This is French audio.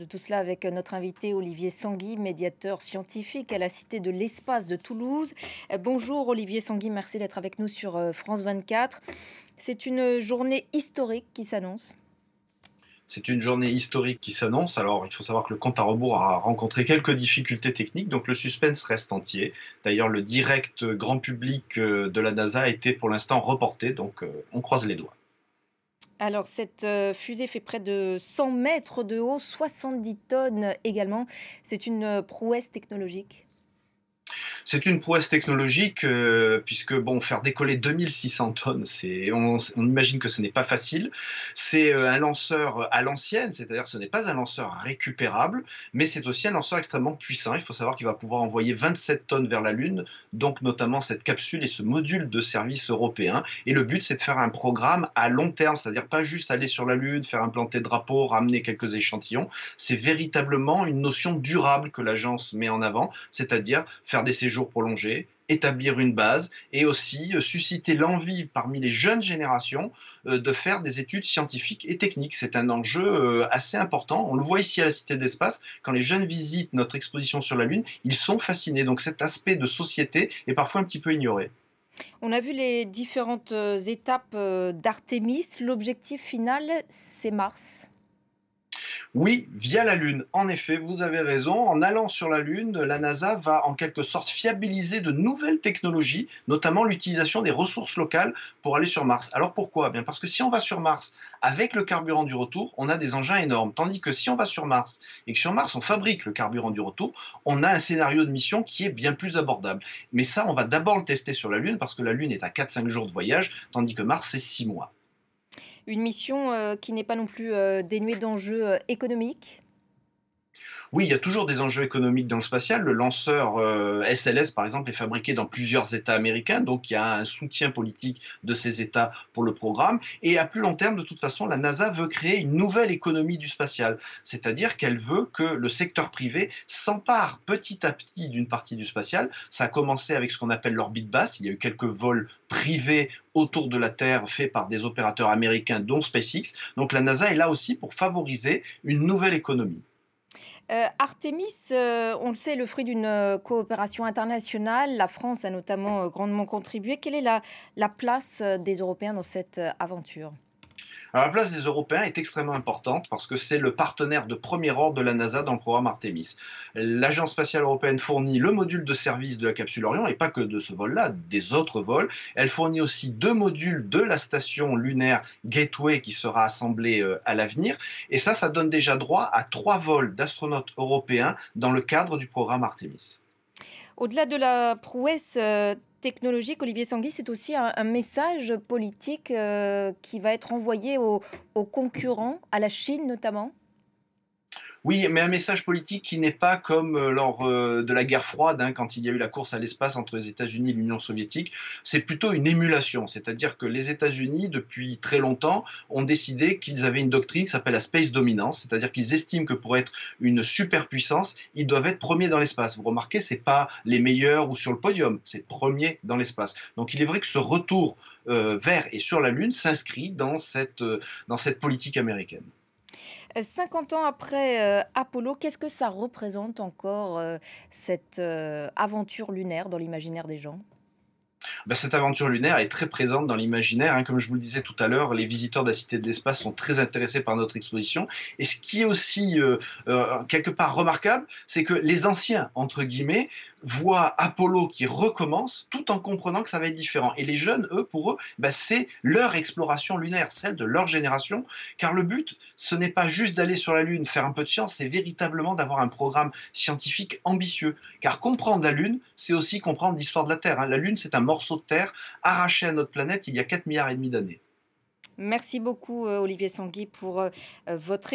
De tout cela avec notre invité Olivier Sanguy, médiateur scientifique à la Cité de l'Espace de Toulouse. Bonjour Olivier Sanguy, merci d'être avec nous sur France 24. C'est une journée historique qui s'annonce. C'est une journée historique qui s'annonce. Alors, il faut savoir que le compte à rebours a rencontré quelques difficultés techniques, donc le suspense reste entier. D'ailleurs, le direct grand public de la NASA a été pour l'instant reporté, donc on croise les doigts. Alors cette fusée fait près de 100 mètres de haut, 70 tonnes également. C'est une prouesse technologique. C'est une prouesse technologique, puisque bon, faire décoller 2600 tonnes, on imagine que ce n'est pas facile. C'est un lanceur à l'ancienne, c'est-à-dire que ce n'est pas un lanceur récupérable, mais c'est aussi un lanceur extrêmement puissant. Il faut savoir qu'il va pouvoir envoyer 27 tonnes vers la Lune, donc notamment cette capsule et ce module de service européen. Et le but, c'est de faire un programme à long terme, c'est-à-dire pas juste aller sur la Lune, faire implanter drapeau, ramener quelques échantillons. C'est véritablement une notion durable que l'agence met en avant, c'est-à-dire faire des séjours prolongés, établir une base et aussi susciter l'envie parmi les jeunes générations de faire des études scientifiques et techniques. C'est un enjeu assez important. On le voit ici à la Cité de l'Espace, quand les jeunes visitent notre exposition sur la Lune, ils sont fascinés. Donc cet aspect de société est parfois un petit peu ignoré. On a vu les différentes étapes d'Artémis. L'objectif final, c'est Mars. Oui, via la Lune. En effet, vous avez raison. En allant sur la Lune, la NASA va en quelque sorte fiabiliser de nouvelles technologies, notamment l'utilisation des ressources locales pour aller sur Mars. Alors pourquoi? Bien parce que si on va sur Mars avec le carburant du retour, on a des engins énormes. Tandis que si on va sur Mars et que sur Mars on fabrique le carburant du retour, on a un scénario de mission qui est bien plus abordable. Mais ça, on va d'abord le tester sur la Lune parce que la Lune est à 4-5 jours de voyage, tandis que Mars, c'est 6 mois. Une mission qui n'est pas non plus dénuée d'enjeux économiques. Oui, il y a toujours des enjeux économiques dans le spatial. Le lanceur SLS, par exemple, est fabriqué dans plusieurs États américains, donc il y a un soutien politique de ces États pour le programme. Et à plus long terme, de toute façon, la NASA veut créer une nouvelle économie du spatial, c'est-à-dire qu'elle veut que le secteur privé s'empare petit à petit d'une partie du spatial. Ça a commencé avec ce qu'on appelle l'orbite basse. Il y a eu quelques vols privés autour de la Terre faits par des opérateurs américains, dont SpaceX. Donc la NASA est là aussi pour favoriser une nouvelle économie. Artémis, on le sait, est le fruit d'une coopération internationale. La France a notamment grandement contribué. Quelle est la place des Européens dans cette aventure? Alors, la place des Européens est extrêmement importante parce que c'est le partenaire de premier ordre de la NASA dans le programme Artemis. L'Agence spatiale européenne fournit le module de service de la capsule Orion et pas que de ce vol-là, des autres vols. Elle fournit aussi deux modules de la station lunaire Gateway qui sera assemblée à l'avenir. Et ça donne déjà droit à 3 vols d'astronautes européens dans le cadre du programme Artemis. Au-delà de la prouesse technologique, Olivier Sanguy, c'est aussi un message politique qui va être envoyé aux concurrents, à la Chine notamment. Oui, mais un message politique qui n'est pas comme lors de la guerre froide, hein, quand il y a eu la course à l'espace entre les États-Unis et l'Union soviétique. C'est plutôt une émulation, c'est-à-dire que les États-Unis, depuis très longtemps, ont décidé qu'ils avaient une doctrine qui s'appelle la space dominance, c'est-à-dire qu'ils estiment que pour être une superpuissance, ils doivent être premiers dans l'espace. Vous remarquez, c'est pas les meilleurs ou sur le podium, c'est premier dans l'espace. Donc il est vrai que ce retour vers et sur la Lune s'inscrit dans cette politique américaine. 50 ans après Apollo, qu'est-ce que ça représente encore cette aventure lunaire dans l'imaginaire des gens? Ben, cette aventure lunaire est très présente dans l'imaginaire, hein. Comme je vous le disais tout à l'heure, les visiteurs de la Cité de l'Espace sont très intéressés par notre exposition. Et ce qui est aussi quelque part remarquable, c'est que les anciens, entre guillemets, voient Apollo qui recommence tout en comprenant que ça va être différent. Et les jeunes, eux, pour eux, ben, c'est leur exploration lunaire, celle de leur génération. Car le but, ce n'est pas juste d'aller sur la Lune, faire un peu de science, c'est véritablement d'avoir un programme scientifique ambitieux. Car comprendre la Lune, c'est aussi comprendre l'histoire de la Terre, hein. La Lune, c'est un morceau de terre arraché à notre planète il y a 4,5 milliards d'années. Merci beaucoup Olivier Sanguy pour votre